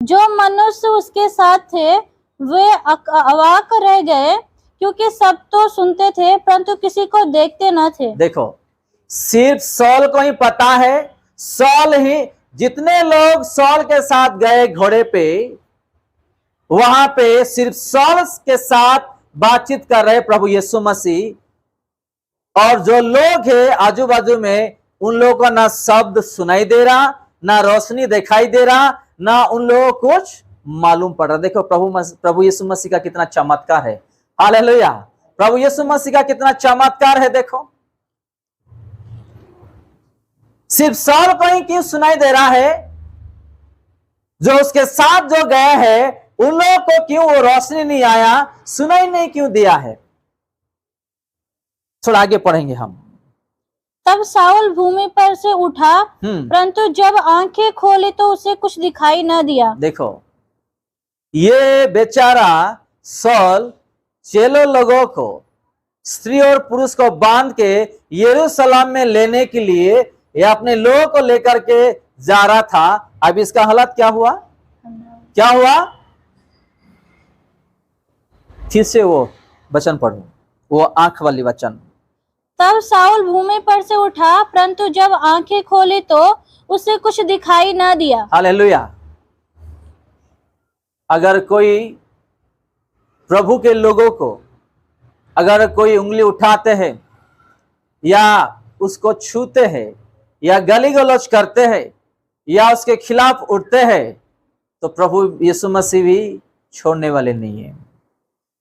जो मनुष्य उसके साथ थे वे अवाक रह गए, क्योंकि सब तो सुनते थे परंतु किसी को देखते न थे। देखो, सिर्फ सॉल को ही पता है, सॉल ही, जितने लोग सॉल के साथ गए घोड़े पे, वहां पे सिर्फ सॉल के साथ बातचीत कर रहे प्रभु यीशु मसीह, और जो लोग हैं आजू बाजू में, उन लोगों को ना शब्द सुनाई दे रहा, ना रोशनी दिखाई दे रहा, ना उन लोगों को कुछ मालूम पड़ रहा। देखो प्रभु यीशु मसीह का कितना चमत्कार है। हालेलुया। प्रभु यीशु मसीह का कितना चमत्कार है। देखो, सिर्फ सॉल को ही क्यों सुनाई दे रहा है, जो उसके साथ जो गए हैं उन लोगों को क्यों वो रोशनी नहीं आया, सुनाई नहीं क्यों दिया है। थोड़ा आगे पढ़ेंगे हम। तब साउल भूमि पर से उठा, परंतु जब आंखें खोली तो उसे कुछ दिखाई न दिया। देखो, ये बेचारा सॉल चेलो लोगों को, स्त्री और पुरुष को बांध के यरूशलेम में लेने के लिए या अपने लोगों को लेकर के जा रहा था। अब इसका हालत क्या हुआ, क्या हुआ? फिर से वो वचन पढ़ो, वो आंख वाली वचन। तब साउल भूमि पर से उठा, परंतु जब आंखें खोली तो उसे कुछ दिखाई न दिया। हालेलुया। अगर कोई प्रभु के लोगों को अगर कोई उंगली उठाते हैं या उसको छूते हैं या गाली गलौज करते हैं या उसके खिलाफ उठते हैं, तो प्रभु यीशु मसीह भी छोड़ने वाले नहीं है,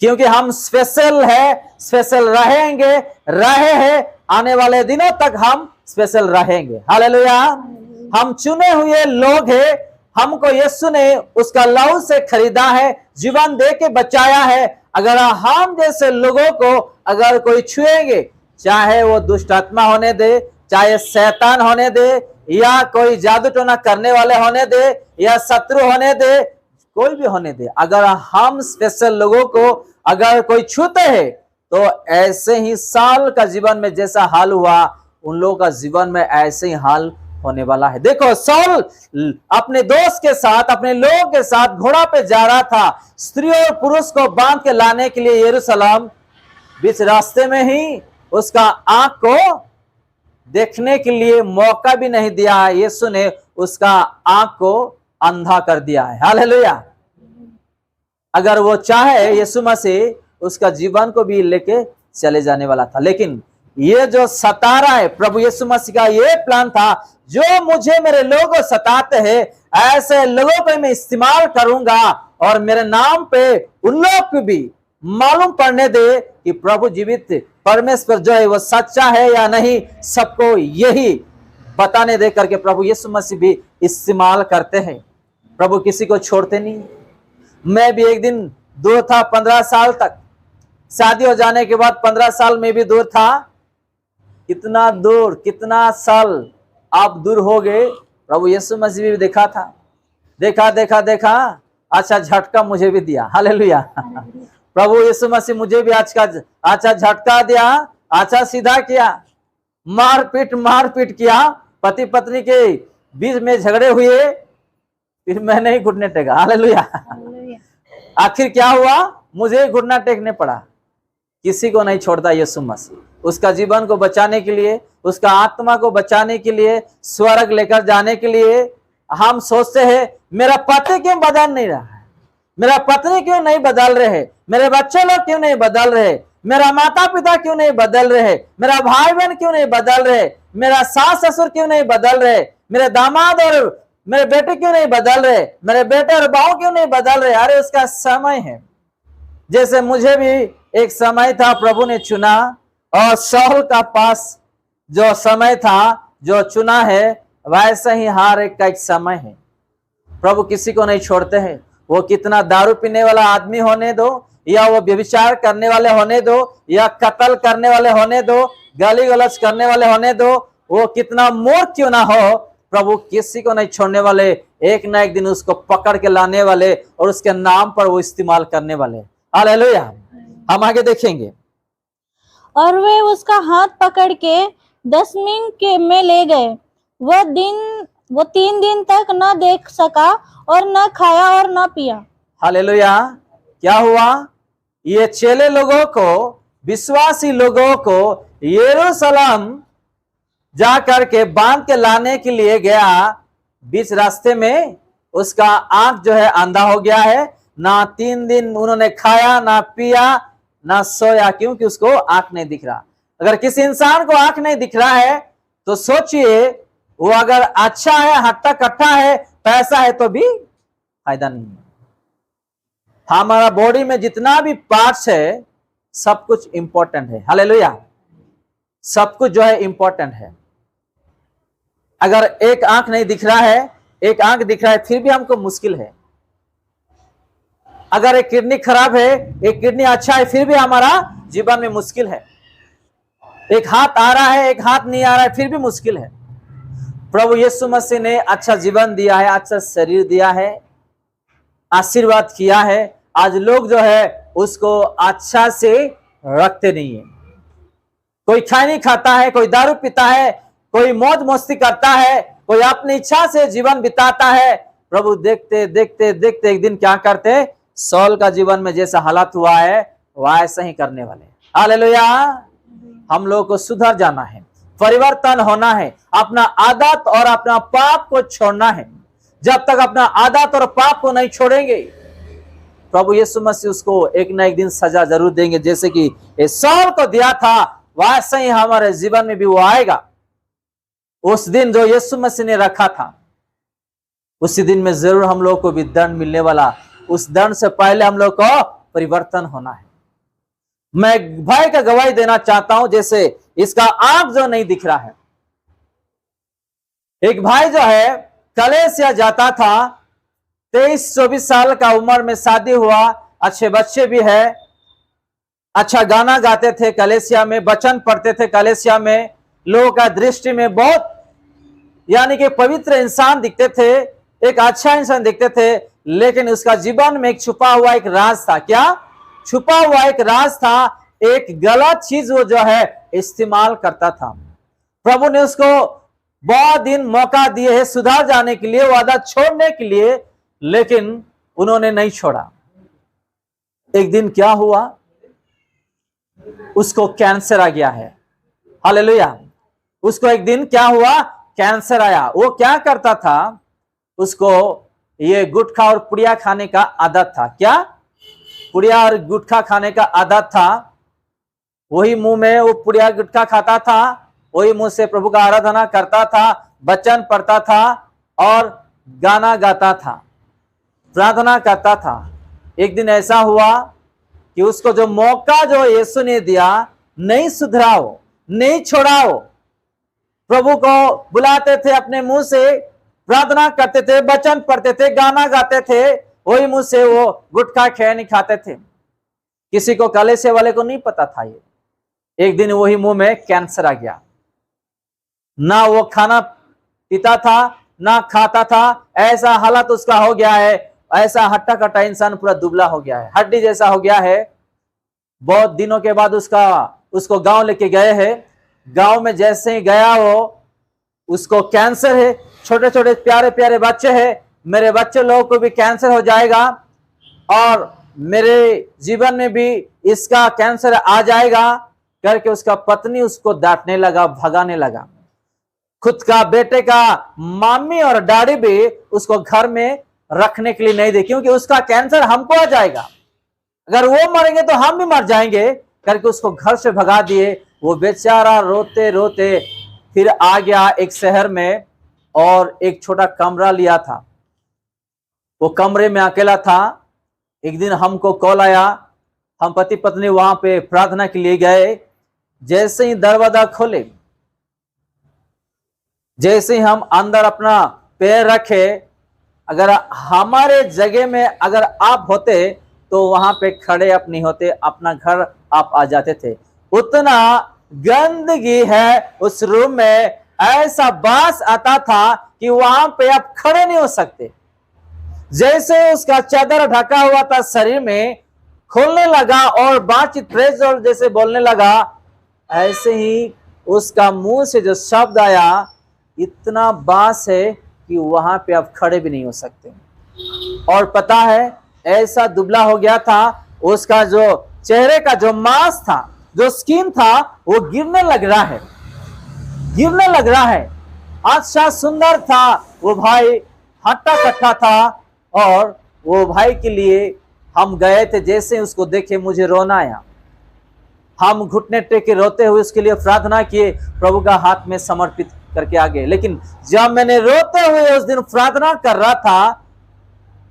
क्योंकि हम स्पेशल है, स्पेशल रहेंगे, रहे हैं, आने वाले दिनों तक हम स्पेशल रहेंगे। हालेलुया। हम चुने हुए लोग हैं, हमको यीशु ने उसका लहू से खरीदा है, जीवन दे के बचाया है। अगर हम जैसे लोगों को अगर कोई छुएंगे, चाहे वो दुष्ट आत्मा होने दे, चाहे शैतान होने दे, या कोई जादू टोना करने वाले होने दे, या शत्रु होने दे, कोई भी होने दे, अगर हम स्पेशल लोगों को अगर कोई छूते हैं, तो ऐसे ही साल का जीवन में जैसा हाल हुआ, उन लोगों का जीवन में ऐसे ही हाल होने वाला है। देखो, सॉल अपने दोस्त के साथ, अपने लोगों के साथ घोड़ा पे जा रहा था, स्त्री और पुरुष को बांध के लाने के लिए यरूशलेम। बीच रास्ते में ही उसका आंख को देखने के लिए मौका भी नहीं दिया है, यीशु ने उसका आंख को अंधा कर दिया है। हालेलुया। अगर वो चाहे, यीशु मसीह उसका जीवन को भी लेके चले जाने वाला था, लेकिन ये जो सता रहा है, प्रभु यीशु मसीह का ये प्लान था, जो मुझे मेरे लोगों सताते हैं, ऐसे लोगों पे मैं इस्तेमाल करूंगा, और मेरे नाम पे उन लोग को भी मालूम पड़ने दे कि प्रभु जीवित परमेश्वर जो है वो सच्चा है या नहीं। सबको यही बताने दे करके प्रभु यीशु मसीह भी इस्तेमाल करते हैं। प्रभु किसी को छोड़ते नहीं। मैं भी एक दिन दूर था 15 साल तक, शादी हो जाने के बाद 15 साल में भी दूर था। कितना दूर, कितना साल आप दूर हो गए। प्रभु यीशु मसीह भी देखा था, देखा देखा देखा, अच्छा झटका मुझे भी दिया। हालेलुया। प्रभु यीशु मसीह मुझे भी अच्छा झटका दिया, अच्छा सीधा किया। मारपीट किया, पति पत्नी के बीच में झगड़े हुए, फिर मैंने ही घुटने टेका। हालेलुया। आखिर क्या हुआ, मुझे घुटना टेकने पड़ा। किसी को नहीं छोड़ता यीशु मसीह, उसका जीवन को बचाने के लिए, उसका आत्मा को बचाने के लिए, स्वर्ग लेकर जाने के लिए। हम सोचते हैं मेरा पति क्यों बदल नहीं रहा है, मेरा पत्नी क्यों नहीं बदल रहे, मेरे बच्चे लोग क्यों नहीं बदल रहे, मेरा माता पिता क्यों नहीं बदल रहे, मेरा भाई बहन क्यों नहीं बदल रहे, मेरा सास ससुर क्यों नहीं बदल रहे, मेरे दामाद और मेरे बेटे क्यों नहीं बदल रहे, मेरे बेटे और बहू क्यों नहीं बदल रहे। अरे उसका समय है। जैसे मुझे भी एक समय था प्रभु ने चुना, और शाऊल का पास जो समय था जो चुना है, वैसे ही हर एक का एक समय है। प्रभु किसी को नहीं छोड़ते हैं। वो कितना दारू पीने वाला आदमी होने दो, या वो व्यभिचार करने वाले होने दो, या कत्ल करने वाले होने दो, गाली गलौज करने वाले होने दो, वो कितना मूर्ख क्यों ना हो, प्रभु किसी को नहीं छोड़ने वाले। एक ना एक दिन उसको पकड़ के लाने वाले, और उसके नाम पर वो इस्तेमाल करने वाले। हालेलुया। हम आगे देखेंगे। और वे उसका हाथ पकड़ के दसमीन के में ले गए। वह दिन वो 3 दिन तक न देख सका और न खाया और न पिया। हालेलुया। क्या हुआ? ये चेले लोगों को, विश्वासी लोगों को यरूशलेम जा करके बांध के लाने के लिए गया। बीच रास्ते में उसका आंख जो है अंधा हो गया है। ना 3 दिन उन्होंने खाया, ना पिया, ना सोया, क्योंकि उसको आंख नहीं दिख रहा। अगर किसी इंसान को आंख नहीं दिख रहा है तो सोचिए, वो अगर अच्छा है, हट्टा कट्टा है, पैसा है, तो भी फायदा नहीं है। हमारा बॉडी में जितना भी पार्ट्स है सब कुछ इंपॉर्टेंट है। हालेलुया। सब कुछ जो है इंपॉर्टेंट है। अगर एक आंख नहीं दिख रहा है, एक आंख दिख रहा है, फिर भी हमको मुश्किल है। अगर एक किडनी खराब है, एक किडनी अच्छा है, फिर भी हमारा जीवन में मुश्किल है। एक हाथ आ रहा है, एक हाथ नहीं आ रहा है, फिर भी मुश्किल है। प्रभु यीशु मसीह ने अच्छा जीवन दिया है, अच्छा शरीर दिया है, आशीर्वाद किया है। आज लोग जो है उसको अच्छा से रखते नहीं है। कोई खैनी खाता है, कोई दारू पीता है, कोई मौज मस्ती करता है, कोई अपनी इच्छा से जीवन बिताता है। प्रभु देखते देखते देखते एक दिन क्या करते? सौल का जीवन में जैसा हालात हुआ है वैसा ही करने वाले। हालेलुया। हम लोगों को सुधर जाना है, परिवर्तन होना है, अपना आदत और अपना पाप को छोड़ना है। जब तक अपना आदत और पाप को नहीं छोड़ेंगे, प्रभु यीशु मसीह उसको एक ना एक दिन सजा जरूर देंगे। जैसे कि सौल को दिया था वैसे ही हमारे जीवन में भी वो आएगा। उस दिन जो यीशु मसीह ने रखा था, उसी दिन में जरूर हम लोग को भी दंड मिलने वाला। उस दंड से पहले हम लोग को परिवर्तन होना है। मैं भाई का गवाही देना चाहता हूं, जैसे इसका आंख जो नहीं दिख रहा है। एक भाई जो है कलेसिया जाता था, 23-24 साल का उम्र में शादी हुआ, अच्छे बच्चे भी है, अच्छा गाना गाते थे कलेसिया में, वचन पढ़ते थे कलेसिया में, लोगों का दृष्टि में बहुत यानी कि पवित्र इंसान दिखते थे, एक अच्छा इंसान दिखते थे। लेकिन उसका जीवन में एक छुपा हुआ एक राज था। क्या छुपा हुआ एक राज था? एक गलत चीज वो जो है इस्तेमाल करता था। प्रभु ने उसको बहुत दिन मौका दिए है सुधार जाने के लिए, वो आदत छोड़ने के लिए, लेकिन उन्होंने नहीं छोड़ा। एक दिन क्या हुआ? उसको कैंसर आ गया है। हालेलुया। उसको एक दिन क्या हुआ? कैंसर आया। वो क्या करता था? उसको ये गुटखा और पुड़िया खाने का आदत था। क्या? पुड़िया और गुटखा खाने का आदत था। वही मुंह में वो पुड़िया गुटखा खाता था, वही मुंह से प्रभु का आराधना करता था, वचन पढ़ता था और गाना गाता था, प्रार्थना करता था। एक दिन ऐसा हुआ कि उसको जो मौका जो यीशु ने दिया, नहीं सुधराओ, नहीं छोड़ाओ। प्रभु को बुलाते थे अपने मुंह से, प्रार्थना करते थे, वचन पढ़ते थे, गाना गाते थे, वही मुंह से वो गुटखा खैनी खाते थे। किसी को कलेसिया वाले को नहीं पता था ये। एक दिन वही मुंह में कैंसर आ गया। ना वो खाना पीता था, ना खाता था। ऐसा हालत उसका हो गया है, ऐसा हट्टा कट्टा इंसान, पूरा दुबला हो गया है, हड्डी जैसा हो गया है। बहुत दिनों के बाद उसको गांव लेके गए हैं। गांव में जैसे ही गया वो, उसको कैंसर है। छोटे छोटे प्यारे प्यारे बच्चे हैं, मेरे बच्चे लोगों को भी कैंसर हो जाएगा और मेरे जीवन में भी इसका कैंसर आ जाएगा करके उसका पत्नी उसको डांटने लगा, भगाने लगा। खुद का बेटे का मामी और डैडी भी उसको घर में रखने के लिए नहीं दे, क्योंकि उसका कैंसर हमको आ जाएगा, अगर वो मरेंगे तो हम भी मर जाएंगे करके उसको घर से भगा दिए। वो बेचारा रोते रोते फिर आ गया एक शहर में और एक छोटा कमरा लिया था। वो कमरे में अकेला था। एक दिन हमको कॉल आया, हम पति पत्नी वहां पे प्रार्थना के लिए गए। जैसे ही दरवाजा खोले, जैसे ही हम अंदर अपना पैर रखे, अगर हमारे जगह में अगर आप होते तो वहां पे खड़े आप नहीं होते, अपना घर आप आ जाते थे। उतना गंदगी है उस रूम में, ऐसा बास आता था कि वहां पे आप खड़े नहीं हो सकते। जैसे उसका चादर ढका हुआ था शरीर में, खोलने लगा और बातचीत प्रेज और जैसे बोलने लगा, ऐसे ही उसका मुंह से जो शब्द आया, इतना बास है कि वहां पे अब खड़े भी नहीं हो सकते। और पता है, ऐसा दुबला हो गया था, उसका जो चेहरे का जो मांस था, जो स्किन था, वो गिरने लग रहा है, गिरने लग रहा है। अच्छा सुंदर था वो भाई, हट्टा कट्टा था, और वो भाई के लिए हम गए थे। जैसे उसको देखे मुझे रोना आया। हम घुटने टेके रोते हुए उसके लिए प्रार्थना किए, प्रभु का हाथ में समर्पित करके आ गए। लेकिन जब मैंने रोते हुए उस दिन प्रार्थना कर रहा था,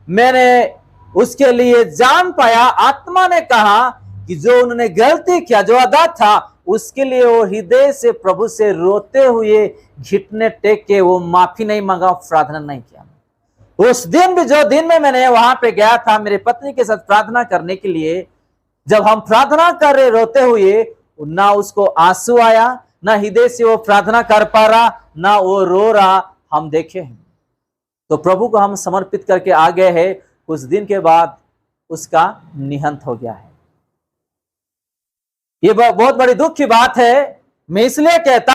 मैंने उसके लिए जान पाया, आत्मा ने कहा कि जो उन्होंने गलती किया, जो अदा था, उसके लिए वो हृदय से प्रभु से रोते हुए घुटने टेक के वो माफी नहीं मांगा, प्रार्थना नहीं किया। उस दिन भी, जो दिन में मैंने वहां पे गया था मेरे पत्नी के साथ प्रार्थना करने के लिए, जब हम प्रार्थना कर रहे रोते हुए, ना उसको आंसू आया, ना हृदय से वो प्रार्थना कर पा रहा, ना वो रो रहा, हम देखे हैं। तो प्रभु को हम समर्पित करके आ गए हैं। कुछ दिन के बाद उसका निहंत हो गया है। ये बहुत बड़ी दुख की बात है। मैं इसलिए कहता